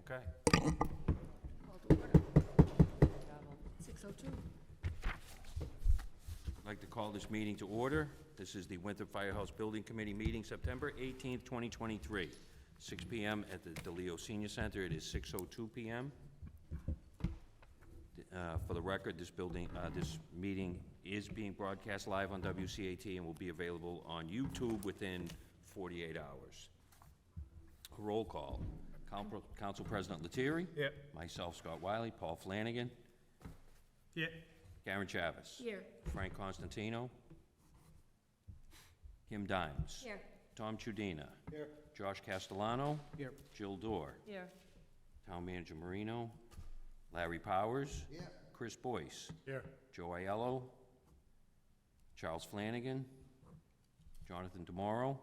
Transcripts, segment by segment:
Okay. Call to order. 6:02. I'd like to call this meeting to order. This is the Winthrop Firehouse Building Committee meeting, September 18th, 2023, 6 p.m. at the DeLeo Senior Center. It is 6:02 p.m. For the record, this meeting is being broadcast live on WCAT and will be available on YouTube within 48 hours. Roll call. Council President Lettieri. Here. Myself, Scott Wiley. Paul Flanagan. Here. Karen Chavez. Here. Frank Constantino. Kim Dimes. Here. Tom Chudina. Here. Josh Castellano. Here. Jill Dorr. Here. Town Manager Marino. Larry Powers. Yeah. Chris Boyce. Here. Joe Aiello. Charles Flanagan. Jonathan DeMauro.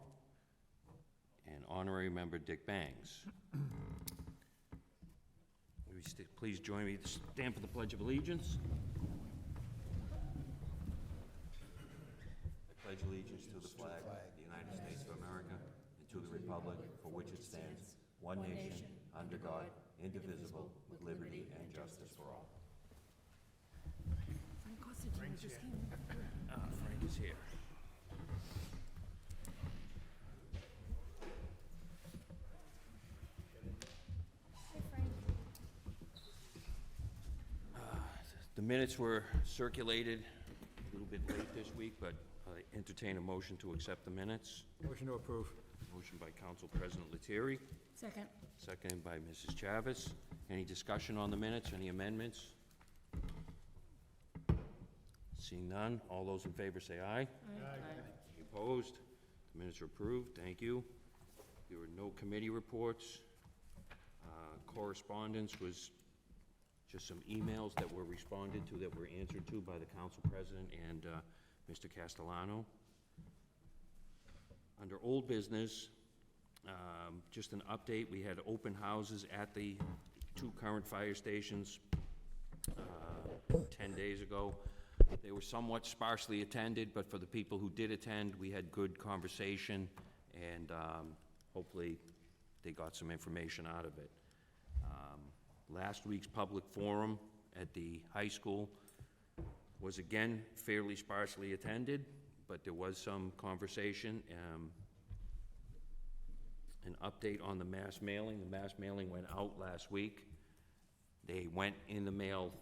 And Honorary Member Dick Bangs. Will you please join me to stand for the Pledge of Allegiance. I pledge allegiance to the flag of the United States of America and to the republic for which it stands, one nation, under God, indivisible, with liberty and justice for all. Frank Constantine just came in. Frank is here. Hey, Frank. The minutes were circulated a little bit late this week, but I entertain a motion to accept the minutes. Motion to approve. Motion by Council President Lettieri, Second. seconded by Mrs. Chavez. Any discussion on the minutes, any amendments? Seeing none, all those in favor say aye. Any opposed? The minutes are approved, thank you. There were no committee reports. Correspondence was just some emails that were responded to, that were answered to by the council president and Mr. Castellano. Under old business, just an update, we had open houses at the two current fire stations 10 days ago. They were somewhat sparsely attended, but for the people who did attend, we had good conversation, and hopefully they got some information out of it. Last week's public forum at the high school was again fairly sparsely attended, but there was some conversation. An update on the mass mailing. The mass mailing went out last week. They went in the mail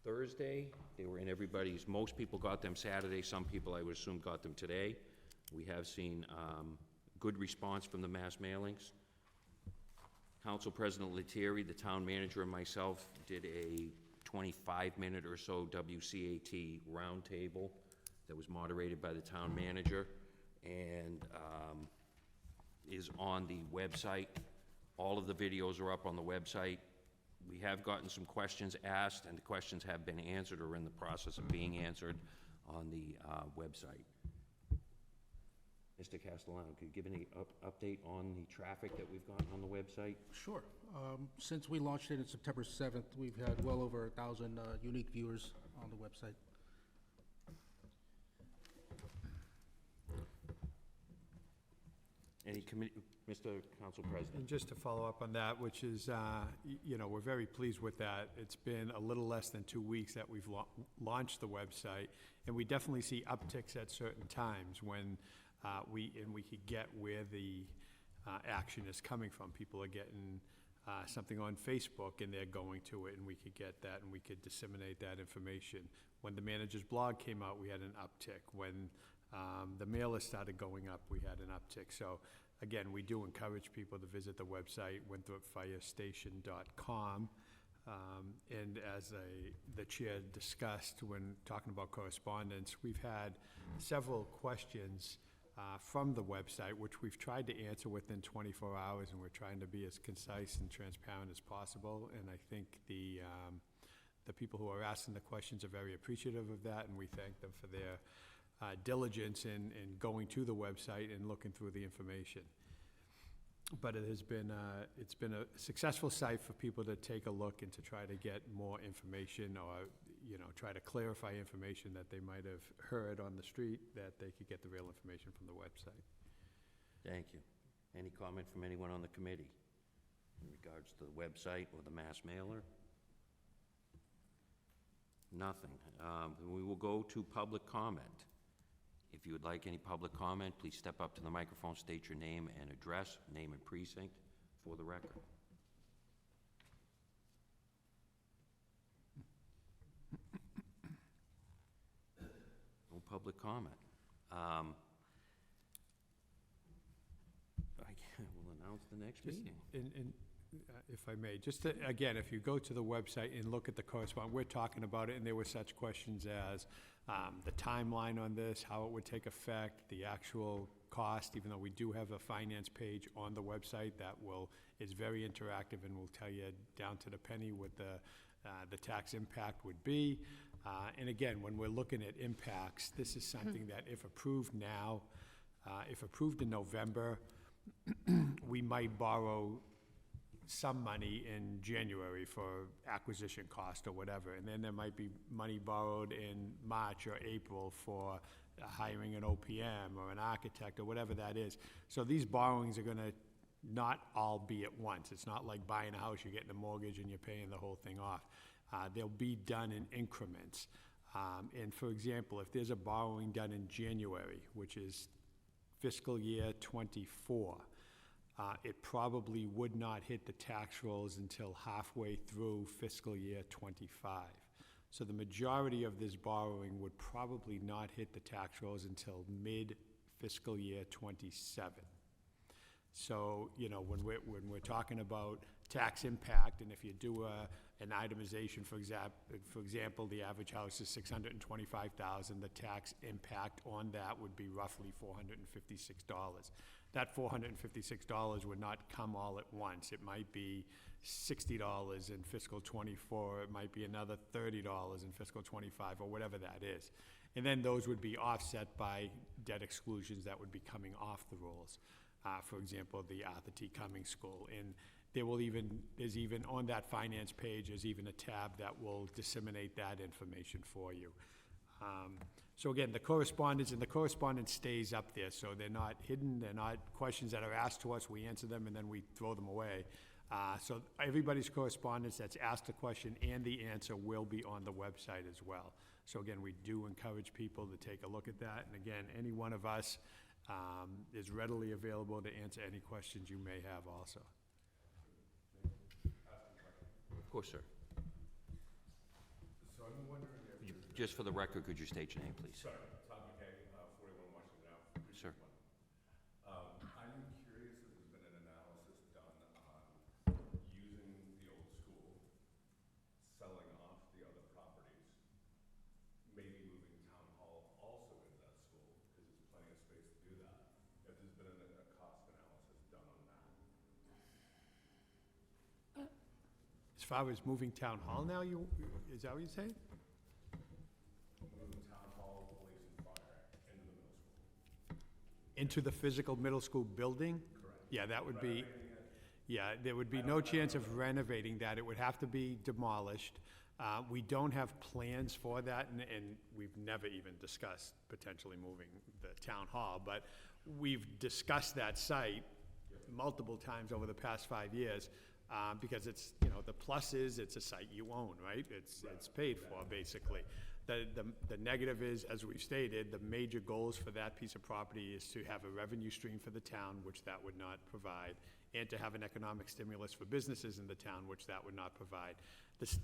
Thursday. They were in everybody's, most people got them Saturday, some people I would assume got them today. We have seen good response from the mass mailings. Council President Lettieri, the town manager, and myself did a 25-minute or so WCAT roundtable that was moderated by the town manager and is on the website. All of the videos are up on the website. We have gotten some questions asked, and the questions have been answered or in the process of being answered on the website. Mr. Castellano, could you give any update on the traffic that we've gotten on the website? Sure. Since we launched it on September 7th, we've had well over 1,000 unique viewers on the website. Any committee, Mr. Council President? And just to follow up on that, which is, you know, we're very pleased with that. It's been a little less than 2 weeks that we've launched the website, and we definitely see upticks at certain times when we could get where the action is coming from. People are getting something on Facebook and they're going to it, and we could get that and we could disseminate that information. When the manager's blog came out, we had an uptick. When the mailer started going up, we had an uptick. So again, we do encourage people to visit the website, winthropfirestation.com. And as the chair discussed when talking about correspondence, we've had several questions from the website, which we've tried to answer within 24 hours, and we're trying to be as concise and transparent as possible. And I think the people who are asking the questions are very appreciative of that, and we thank them for their diligence in going to the website and looking through the information. But it has been, it's been a successful site for people to take a look and to try to get more information, or, you know, try to clarify information that they might have heard on the street, that they could get the real information from the website. Thank you. Any comment from anyone on the committee? in regards to the website or the mass mailer? Nothing. We will go to public comment. If you would like any public comment, please step up to the microphone, state your name and address, name and precinct for the record. No public comment. We'll announce the next meeting. If I may, just to, again, if you go to the website and look at the correspondence, we're talking about it, and there were such questions as the timeline on this, how it would take effect, the actual cost, even though we do have a finance page on the website that is very interactive and will tell you down to the penny what the tax impact would be. And again, when we're looking at impacts, this is something that if approved now, if approved in November, we might borrow some money in January for acquisition cost or whatever, and then there might be money borrowed in March or April for hiring an OPM or an architect or whatever that is. So these borrowings are gonna not all be at once. It's not like buying a house, you're getting a mortgage and you're paying the whole thing off. They'll be done in increments. And for example, if there's a borrowing done in January, which is fiscal year '24, it probably would not hit the tax rolls until halfway through fiscal year '25. So the majority of this borrowing would probably not hit the tax rolls until mid-fiscal year '27. So, you know, when we're talking about tax impact, and if you do an itemization, for example, the average house is $625,000, the tax impact on that would be roughly $456. That $456 would not come all at once. It might be $60 in fiscal '24, it might be another $30 in fiscal '25, or whatever that is. And then those would be offset by debt exclusions that would be coming off the rolls. For example, the Arthur T. Cummings School. And there's even on that finance page, there's even a tab that will disseminate that information for you. So again, the correspondence stays up there, so they're not hidden, they're not questions that are asked to us, we answer them and then we throw them away. So everybody's correspondence that's asked a question and the answer will be on the website as well. So again, we do encourage people to take a look at that, and again, any one of us is readily available to answer any questions you may have also. Of course, sir. So I'm wondering if... Just for the record, could you state your name, please? Sorry, Tom McKay, 41 Washington Ave. Sir. I'm curious if there's been an analysis done on using the old school, selling off the other properties, maybe moving town hall also into that school, because there's plenty of space to do that. If there's been a cost analysis done on that. As far as moving town hall now, is that what you're saying? Moving town hall, police and fire into the middle school. Into the physical middle school building? Correct. Yeah, that would be, yeah, there would be no chance of renovating that. It would have to be demolished. We don't have plans for that, and we've never even discussed potentially moving the town hall, but we've discussed that site multiple times over the past 5 years, because it's, you know, the plus is it's a site you own, right? It's paid for, basically. The negative is, as we've stated, the major goals for that piece of property is to have a revenue stream for the town, which that would not provide, and to have an economic stimulus for businesses in the town, which that would not provide.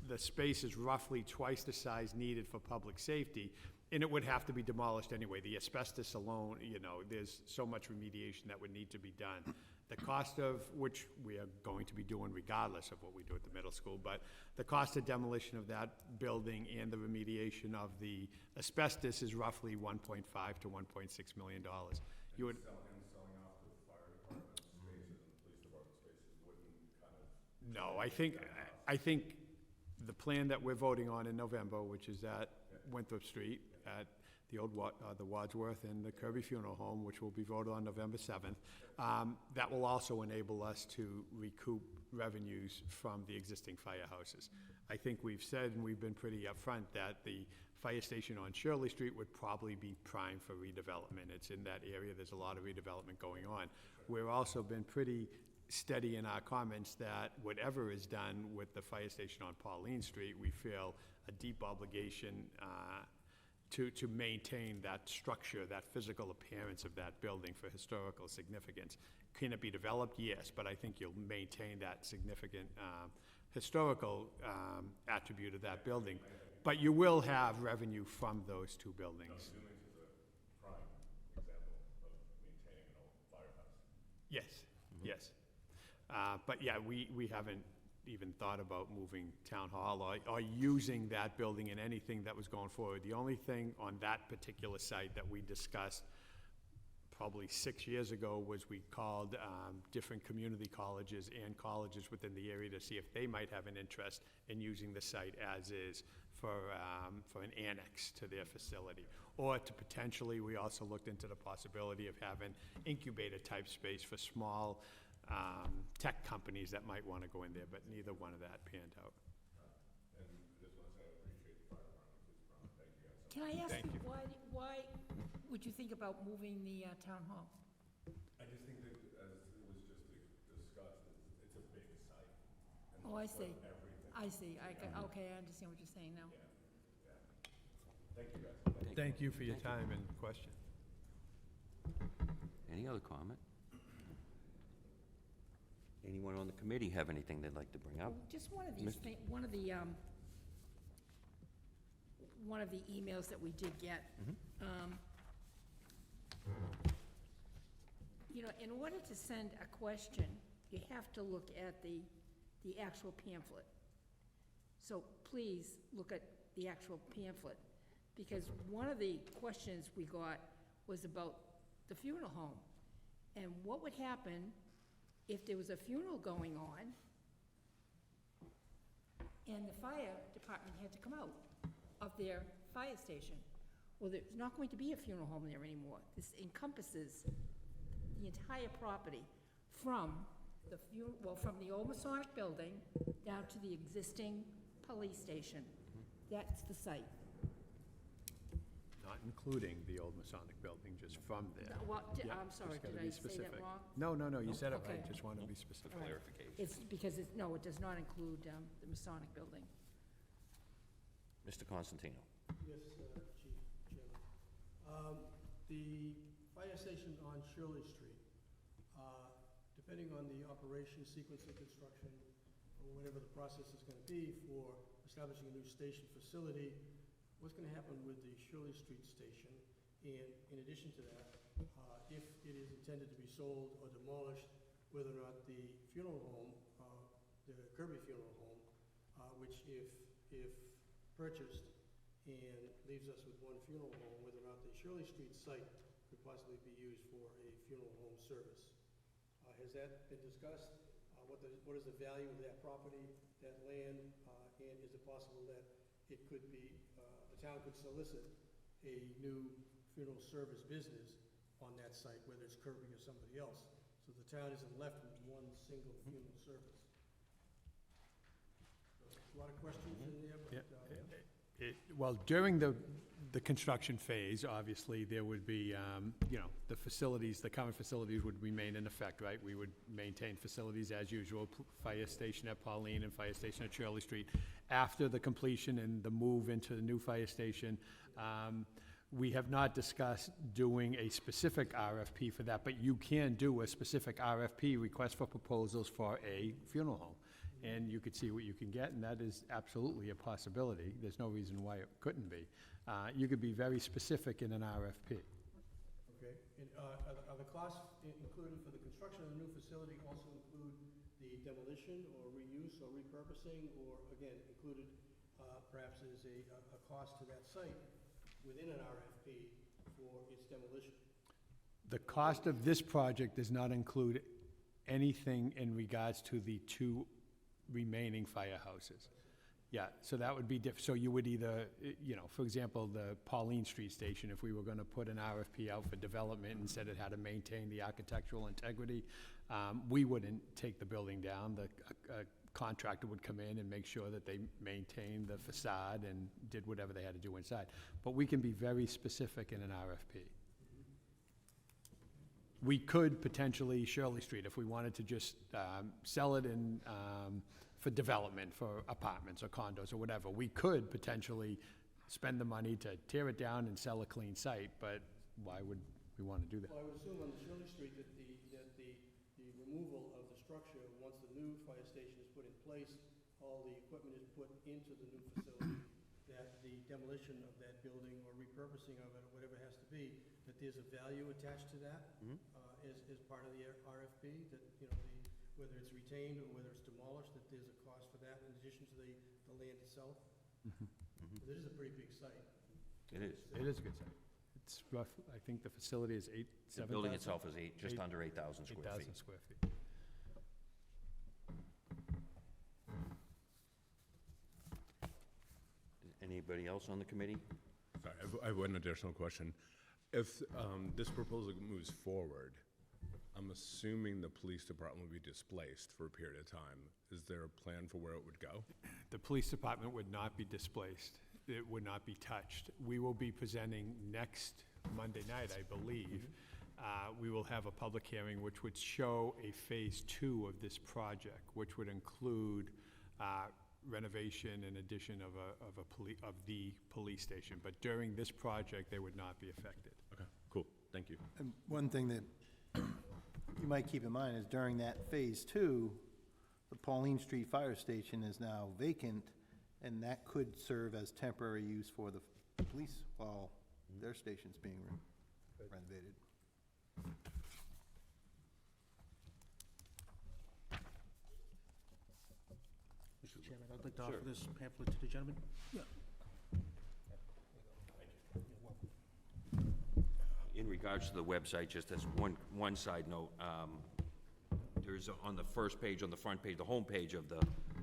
The space is roughly twice the size needed for public safety, and it would have to be demolished anyway. The asbestos alone, you know, there's so much remediation that would need to be done. The cost of, which we are going to be doing regardless of what we do at the middle school, but the cost of demolition of that building and the remediation of the asbestos is roughly $1.5 to $1.6 million. You would, Selling off the fire department spaces and the police department spaces wouldn't kind of... no, I think the plan that we're voting on in November, which is at Winthrop Street, at the old, the Wadsworth and the Kirby Funeral Home, which will be voted on November 7th, that will also enable us to recoup revenues from the existing firehouses. I think we've said, and we've been pretty upfront, that the fire station on Shirley Street would probably be prime for redevelopment. It's in that area, there's a lot of redevelopment going on. We've also been pretty steady in our comments that whatever is done with the fire station on Pauline Street, we feel a deep obligation to maintain that structure, that physical appearance of that building for historical significance. Can it be developed? Yes, but I think you'll maintain that significant historical attribute of that building. But you will have revenue from those two buildings. Zooming is a prime example of maintaining an old firehouse. Yes, yes. But yeah, we haven't even thought about moving town hall or using that building in anything that was going forward. The only thing on that particular site that we discussed probably 6 years ago was we called different community colleges and colleges within the area to see if they might have an interest in using the site as is for an annex to their facility. Or to potentially, we also looked into the possibility of having incubator-type space for small tech companies that might want to go in there, but neither one of that panned out. And just want to say I appreciate the fire department, police department. Thank you guys so much. Can I ask Thank you, you. why would you think about moving the town hall? I just think that, as it was just discussed, it's a big site. and Oh, I that's see. what everything- I see, okay, I understand what you're saying now. Yeah. Thank you, guys. Thank you for your time and question. Any other comment? Anyone on the committee have anything they'd like to bring up? Just one of these Mr. things, one of the emails that we did get. You know, in order to send a question, you have to look at the actual pamphlet. So please look at the actual pamphlet, because one of the questions we got was about the funeral home. And what would happen if there was a funeral going on and the fire department had to come out of their fire station? Well, there's not going to be a funeral home there anymore. This encompasses the entire property from from the old Masonic building down to the existing police station. That's the site. Not including the old Masonic building, just from there. Yeah, I'm sorry, just gotta did be I say that specific. wrong? No, you said it right, Okay. just want to be specific. All right. Clarification. It's because no, it does not include the Masonic building. Mr. Constantino? Yes, Chief Chairman. The fire station on Shirley Street, depending on the operation, sequence of construction, or whatever the process is going to be for establishing a new station facility, what's going to happen with the Shirley Street station? And in addition to that, if it is intended to be sold or demolished, whether or not the funeral home, the Kirby Funeral Home, which if purchased and leaves us with one funeral home, whether or not the Shirley Street site could possibly be used for a funeral home service. Has that been discussed? What is the value of that property, that land, and is it possible that it could be, the town could solicit a new funeral service business on that site, whether it's Kirby or somebody else, so the town isn't left with one single funeral service? So, a lot of questions in there, but, Well, during the construction phase, obviously, there would be, the facilities, the current facilities would remain in effect, right? We would maintain facilities as usual, fire station at Pauline and fire station at Shirley Street. After the completion and the move into the new fire station, we have not discussed doing a specific RFP for that, but you can do a specific RFP, request for proposals for a funeral home. And you could see what you can get, and that is absolutely a possibility. There's no reason why it couldn't be. You could be very specific in an RFP. okay, and are the costs included for the construction of the new facility also include the demolition or reuse or repurposing, or again, included perhaps as a cost to that site within an RFP for its demolition? The cost of this project does not include anything in regards to the two remaining firehouses. Yeah, so that would be so you would either, for example, the Pauline Street Station, if we were gonna put an RFP out for development and said it had to maintain the architectural integrity, we wouldn't take the building down. The contractor would come in and make sure that they maintained the facade and did whatever they had to do inside. But we can be very specific in an RFP. we could potentially Shirley Street, if we wanted to just sell it in, for development, for apartments or condos or whatever, we could potentially spend the money to tear it down and sell a clean site, but why would we want to do that? Well, I would assume on the Shirley Street that the removal of the structure, once the new fire station is put in place, all the equipment is put into the new facility, that the demolition of that building or repurposing of it, or whatever it has to be, that there's a value attached to that, as part of the RFP, that, you know, whether it's retained or whether it's demolished, that there's a cost for that in addition to the land itself. It is a pretty big site. It is. It is a good site. It's rough, I think the facility is The building itself is just under 8,000 square feet. 8,000 square feet. Anybody else on the committee? Sorry, I have one additional question. If this proposal moves forward, I'm assuming the police department will be displaced for a period of time. Is there a plan for where it would go? The police department would not be displaced. It would not be touched. We will be presenting next Monday night, I believe. We will have a public hearing which would show a phase 2 of this project, which would include renovation and addition of the police station. But during this project, they would not be affected. Okay, cool, thank you. And one thing that you might keep in mind is during that phase 2, the Pauline Street Fire Station is now vacant, and that could serve as temporary use for the police while their station's being renovated. Mr. Chairman, I'd like to offer this pamphlet to the gentleman. In regards to the website, just as one side note, there's on the first page, on the front page, the home page of the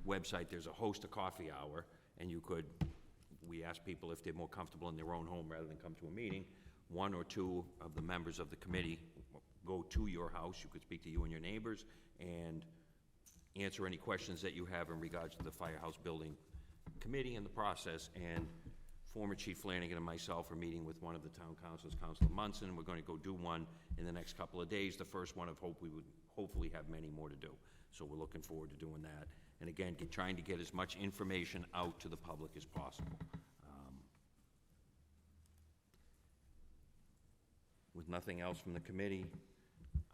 website, there's a host a coffee hour, and we ask people if they're more comfortable in their own home rather than come to a meeting. One or two of the members of the committee go to your house. You could speak to you and your neighbors and answer any questions that you have in regards to the Firehouse Building Committee and the process. And former Chief Flanagan and myself are meeting with one of the town councils, Councilor Munson. We're going to go do one in the next couple of days. The first one of hope we would hopefully have many more to do. So we're looking forward to doing that. And again, trying to get as much information out to the public as possible. With nothing else from the committee,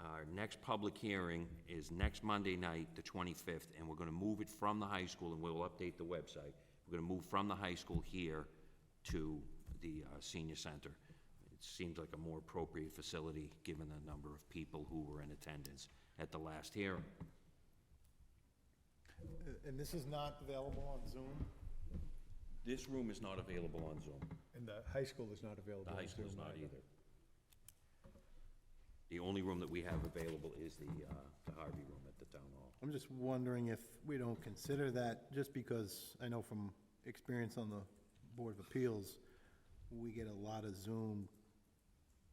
our next public hearing is next Monday night, the 25th, and we're going to move it from the high school, and we'll update the website. We're going to move from the high school here to the senior center. It seems like a more appropriate facility, given the number of people who were in attendance at the last hearing. And this is not available on Zoom? This room is not available on Zoom. And the high school is not available. The high on school is Zoom not either. The only room that we have available is the Harvey room at the town hall. I'm just wondering if we don't consider that, just because I know from experience on the Board of Appeals, we get a lot of Zoom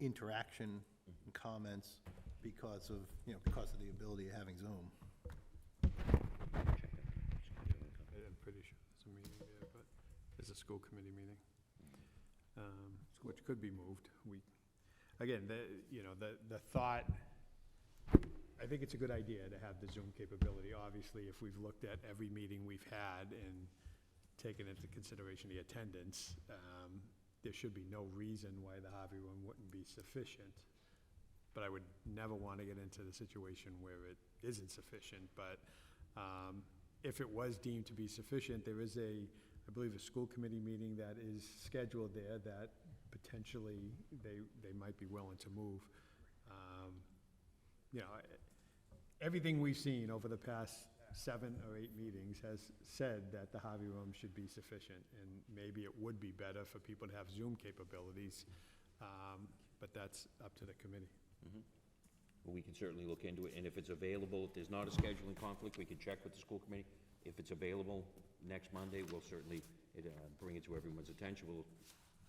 interaction and comments because of the ability of having Zoom. I'm pretty sure there's a meeting there, but there's a school committee meeting, which could be moved. Again, the thought, I think it's a good idea to have the Zoom capability. Obviously, if we've looked at every meeting we've had and taken into consideration the attendance, there should be no reason why the Harvey room wouldn't be sufficient. But I would never want to get into the situation where it isn't sufficient. But if it was deemed to be sufficient, there is I believe, a school committee meeting that is scheduled there that potentially they might be willing to move. Everything we've seen over the past 7 or 8 meetings has said that the Harvey room should be sufficient, and maybe it would be better for people to have Zoom capabilities, but that's up to the committee. Well, we can certainly look into it, and if it's available, if there's not a scheduling conflict, we can check with the school committee. If it's available next Monday, we'll certainly bring it to everyone's attention. We'll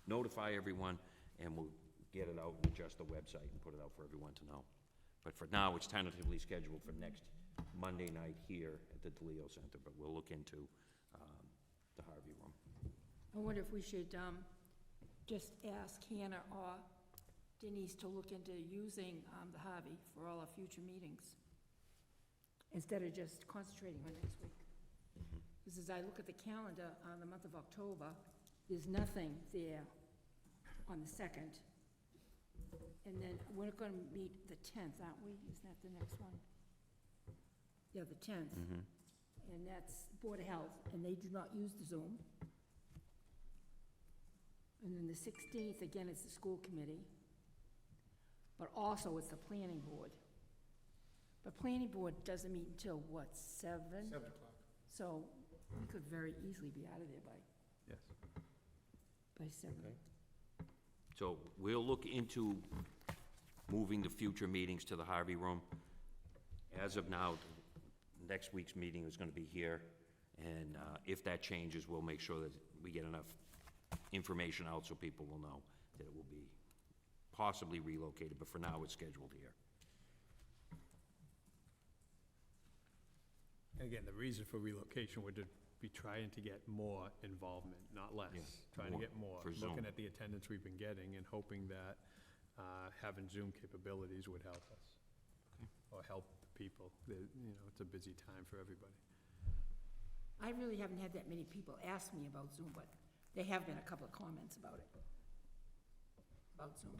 notify everyone, and we'll get it out and adjust the website and put it out for everyone to know. But for now, it's tentatively scheduled for next Monday night here at the DeLeo Center, but we'll look into the Harvey room. I wonder if we should just ask Hannah or Denise to look into using the Harvey for all our future meetings, instead of just concentrating on next week. Because as I look at the calendar on the month of October, there's nothing there on the 2nd. And then we're going to meet the 10th, aren't we? Isn't that the next one? Yeah, the 10th. And that's Board of Health, and they do not use the Zoom. And then the 16th, again, it's the school committee. But also it's the planning board. But planning board doesn't meet until, what, 7? 7 o'clock. So we could very easily be out of there Yes. by 7. So we'll look into moving the future meetings to the Harvey Room. As of now, next week's meeting is gonna be here, and if that changes, we'll make sure that we get enough information out so people will know that it will be possibly relocated, but for now, it's scheduled here. Again, the reason for relocation would be trying to get more involvement, not less. Yeah, Trying to more get more. for Zoom. Looking at the attendance we've been getting and hoping that having Zoom capabilities would help us. Or help the people. You know, it's a busy time for everybody. I really haven't had that many people ask me about Zoom, but there have been a couple of comments about it, about Zoom.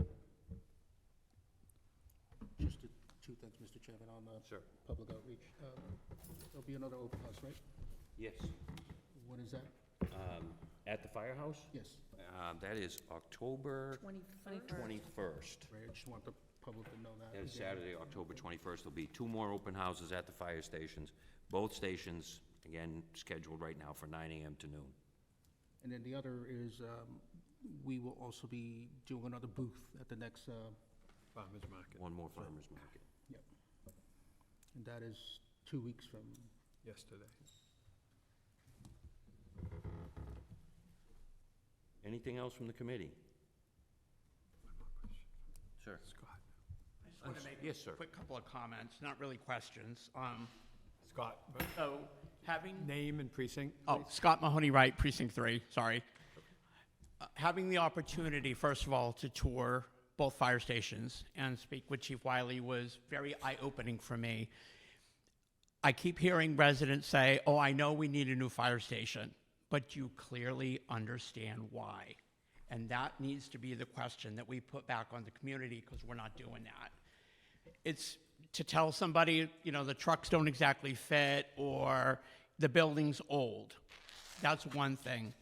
Just two things, Mr. Chairman, on Sir. public outreach. There'll be another open house, right? Yes. When is that? At the firehouse? Yes. That is October 21st? 21st. Right, I just want the public to know that. That is Saturday, October 21st. There'll be 2 more open houses at the fire stations. Both stations, again, scheduled right now for 9 AM to noon. And then the other is, we will also be doing another booth at the next, Farmers market. One more farmer's market. and that is 2 weeks from, Yesterday. Anything else from the committee? Sir. Scott. I just want to make Yes, sir. a quick couple of comments, not really questions. Scott, So having, name and precinct, oh, please. Scott Mahoney Wright, Precinct 3, sorry. Having the opportunity, first of all, to tour both fire stations and speak with Chief Wiley was very eye-opening for me. I keep hearing residents say, oh, I know we need a new fire station, but you clearly understand why. And that needs to be the question that we put back on the community, because we're not doing that. It's to tell somebody, you know, the trucks don't exactly fit or the building's old. That's one thing.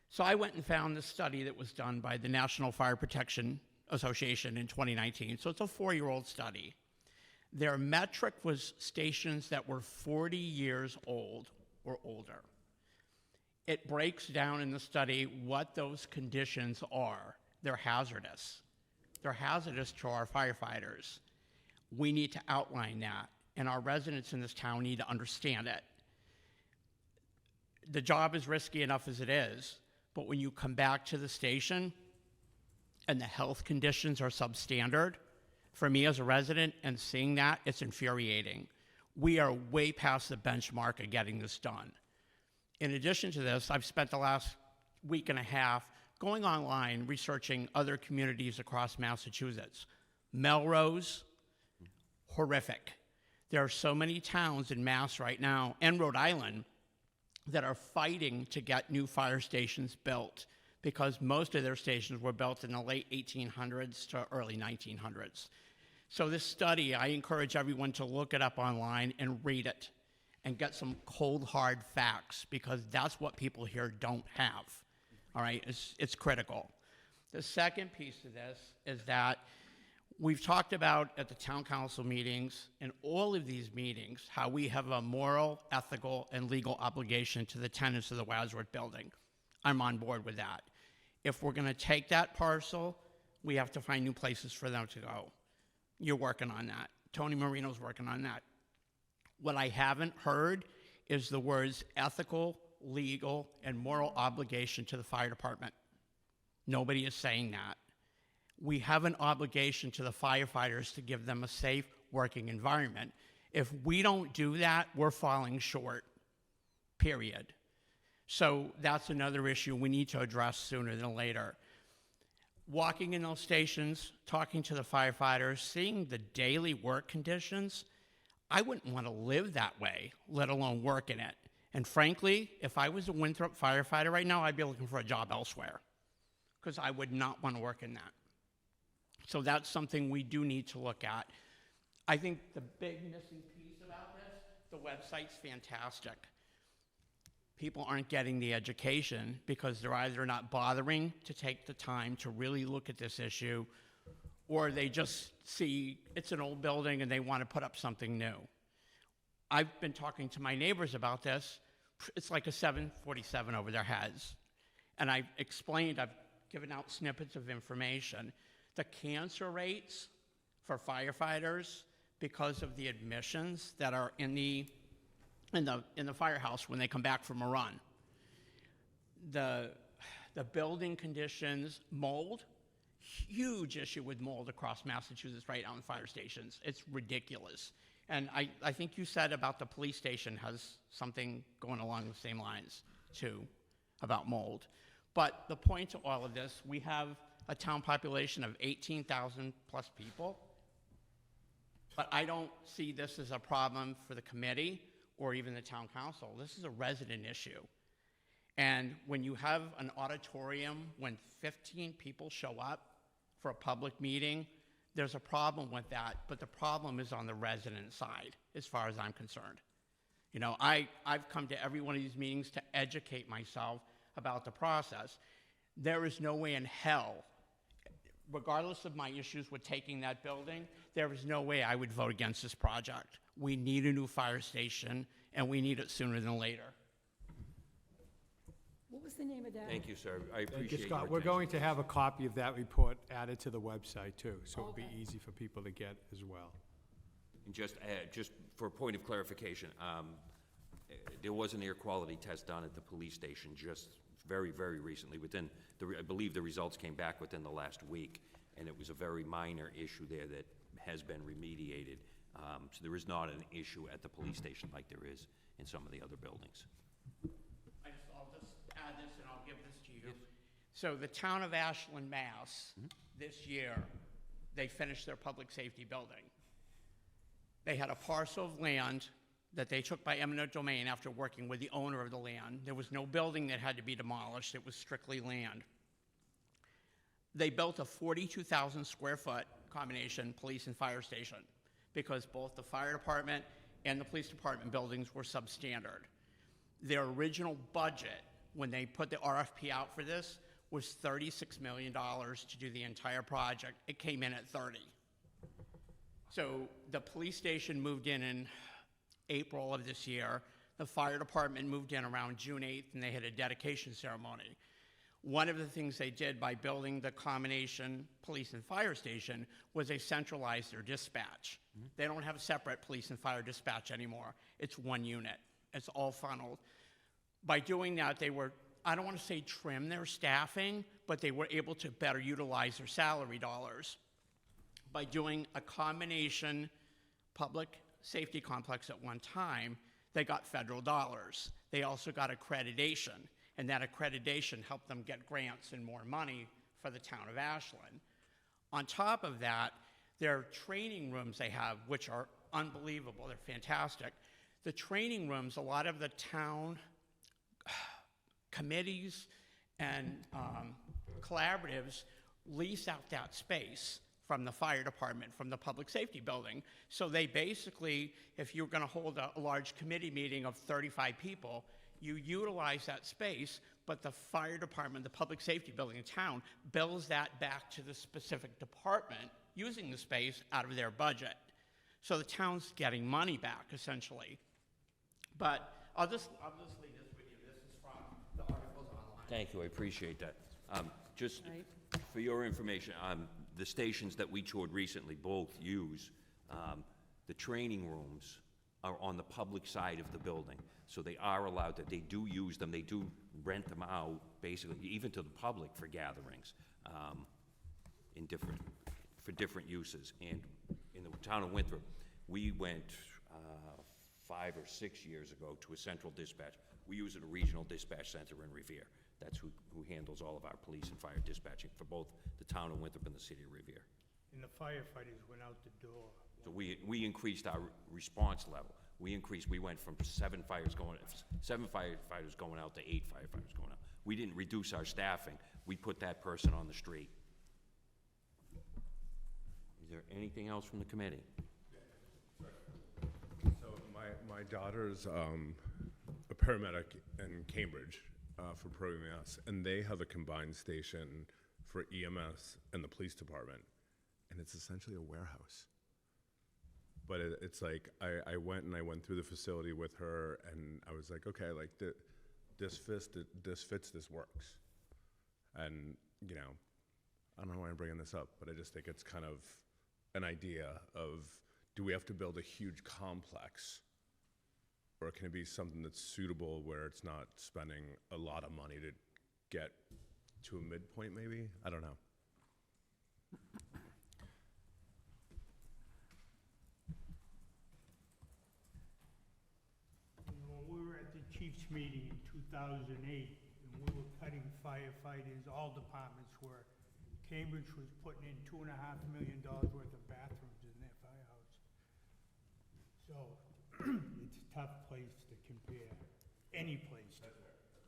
So I went and found this study that was done by the National Fire Protection Association in 2019. So it's a 4-year-old study. Their metric was stations that were 40 years old or older. It breaks down in the study what those conditions are. They're hazardous. They're hazardous to our firefighters. We need to outline that, and our residents in this town need to understand it. The job is risky enough as it is, but when you come back to the station and the health conditions are substandard, for me as a resident and seeing that, it's infuriating. We are way past the benchmark of getting this done. In addition to this, I've spent the last week and a half going online researching other communities across Massachusetts. Melrose, horrific. There are so many towns in Mass right now, and Rhode Island, that are fighting to get new fire stations built because most of their stations were built in the late 1800s to early 1900s. So this study, I encourage everyone to look it up online and read it and get some cold, hard facts, because that's what people here don't have. All right, it's critical. The second piece of this is that we've talked about at the town council meetings and all of these meetings how we have a moral, ethical, and legal obligation to the tenants of the Wadsworth building. I'm on board with that. If we're gonna take that parcel, we have to find new places for them to go. You're working on that. Tony Marino's working on that. What I haven't heard is the words ethical, legal, and moral obligation to the fire department. Nobody is saying that. We have an obligation to the firefighters to give them a safe working environment. If we don't do that, we're falling short, period. So that's another issue we need to address sooner than later. walking in those stations, talking to the firefighters, seeing the daily work conditions, I wouldn't want to live that way, let alone work in it. And frankly, if I was a Winthrop firefighter right now, I'd be looking for a job elsewhere, because I would not want to work in that. So that's something we do need to look at. I think the big missing piece about this, the website's fantastic. People aren't getting the education because they're either not bothering to take the time to really look at this issue, or they just see it's an old building and they want to put up something new. I've been talking to my neighbors about this. It's like a 747 over their heads. And I've explained, I've given out snippets of information. The cancer rates for firefighters, because of the admissions that are in the firehouse when they come back from a run. The building conditions, mold, huge issue with mold across Massachusetts right now in fire stations. It's ridiculous. And I think you said about the police station has something going along the same lines too, about mold. But the point to all of this, we have a town population of 18,000 plus people, but I don't see this as a problem for the committee or even the town council. This is a resident issue. And when you have an auditorium, when 15 people show up for a public meeting, there's a problem with that, but the problem is on the resident side, as far as I'm concerned. You know, I've come to every one of these meetings to educate myself about the process. There is no way in hell, regardless of my issues with taking that building, there is no way I would vote against this project. We need a new fire station, and we need it sooner than later. What was the name of that? Thank you, sir. I Thank you, appreciate your Scott. We're attention. going to have a copy of that report added to the website too, so it'll be Okay. easy for people to get as well. And just for a point of clarification, there was an air quality test done at the police station just very, very recently. I believe the results came back within the last week, and it was a very minor issue there that has been remediated. So there is not an issue at the police station like there is in some of the other buildings. I'll just add this and I'll give this to you. So the town of Ashland, Mass, this year, they finished their public safety building. They had a parcel of land that they took by eminent domain after working with the owner of the land. There was no building that had to be demolished. It was strictly land. They built a 42,000 square foot combination police and fire station because both the fire department and the police department buildings were substandard. Their original budget, when they put the RFP out for this, was $36 million to do the entire project. It came in at 30. So the police station moved in April of this year. The fire department moved in around June 8th, and they had a dedication ceremony. One of the things they did by building the combination police and fire station was they centralized their dispatch. They don't have a separate police and fire dispatch anymore. It's one unit. It's all funneled. By doing that, they were, I don't want to say trim their staffing, but they were able to better utilize their salary dollars. By doing a combination public safety complex at one time, they got federal dollars. They also got accreditation, and that accreditation helped them get grants and more money for the town of Ashland. On top of that, their training rooms they have, which are unbelievable, they're fantastic. The training rooms, a lot of the town committees and collaboratives lease out that space from the fire department, from the public safety building. So they basically, if you're gonna hold a large committee meeting of 35 people, you utilize that space, but the fire department, the public safety building in town, bills that back to the specific department using the space out of their budget. So the town's getting money back, essentially. But I'll just leave this with you. This is from the articles online. Thank you, I appreciate that. Just Right. for your information, the stations that we toured recently both use, the training rooms are on the public side of the building. So they are allowed to, they do use them, they do rent them out, basically, even to the public for gatherings, for different uses. And in the town of Winthrop, we went 5 or 6 years ago to a central dispatch. We use a regional dispatch center in Revere. That's who handles all of our police and fire dispatching for both the town of Winthrop and the city of Revere. And the firefighters went out the door. So we increased our response level. We went from 7 firefighters going out to 8 firefighters going out. We didn't reduce our staffing. We put that person on the street. Is there anything else from the committee? So my daughter's a paramedic in Cambridge for Pro EMS, and they have a combined station for EMS and the police department, and it's essentially a warehouse. But it's like, I went through the facility with her, and I was like, okay, like, this fits, this works. And, you know, I don't know why I'm bringing this up, but I just think it's kind of an idea of, do we have to build a huge complex? Or can it be something that's suitable where it's not spending a lot of money to get to a midpoint, maybe? I don't know. You know, when we were at the chief's meeting in 2008, and we were cutting firefighters, all departments were, Cambridge was putting in $2.5 million worth of bathrooms in their firehouse. So, it's a tough place to compare, any place to.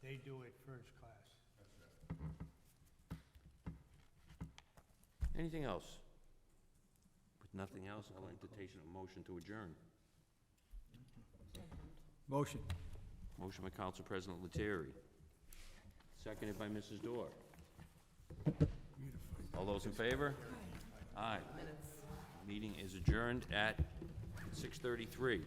They do it first class. Anything else? With nothing else, I'll entertain a motion to adjourn. Motion. Motion by Council President Lettieri, seconded by Mrs. Dorr. All those in favor? Aye. Meeting is adjourned at 6:33.